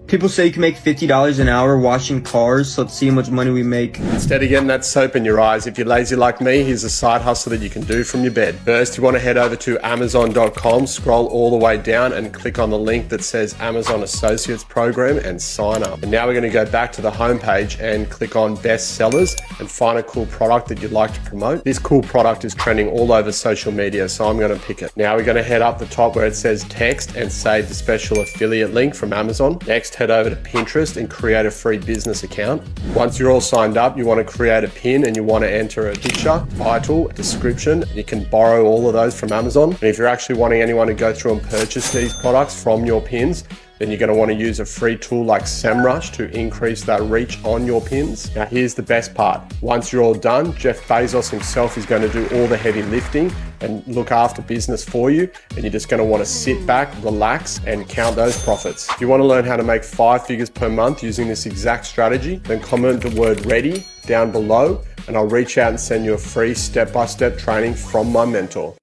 People say you can make $50 an hour washing cars, so let's see how much money we make. Instead of getting that soap in your eyes, if you're lazy like me, here's a side hustle that you can do from your bed. First, you want to head over to Amazon.com, scroll all the way down and click on the link that says Amazon Associates Program and sign up. And now we're going to go back to the homepage and click on Best Sellers and find a cool product that you'd like to promote. This cool product is trending all over social media, so I'm going to pick it. Now we're going to head up the top where it says text and save the special affiliate link from Amazon. Next, head over to Pinterest and create a free business account. Once you're all signed up, you want to create a pin and you want to enter a picture, title, description. You can borrow all of those from Amazon. And if you're actually wanting anyone to go through and purchase these products from your pins, then you're going to want to use a free tool like SEMrush to increase that reach on your pins. Now here's the best part. Once you're all done, Jeff Bezos himself is going to do all the heavy lifting and look after business for you. And you're just going to want to sit back, relax, and count those profits. If you want to learn how to make 5 figures per month using this exact strategy, then comment the word ready down below and I'll reach out and send you a free step-by-step training from my mentor.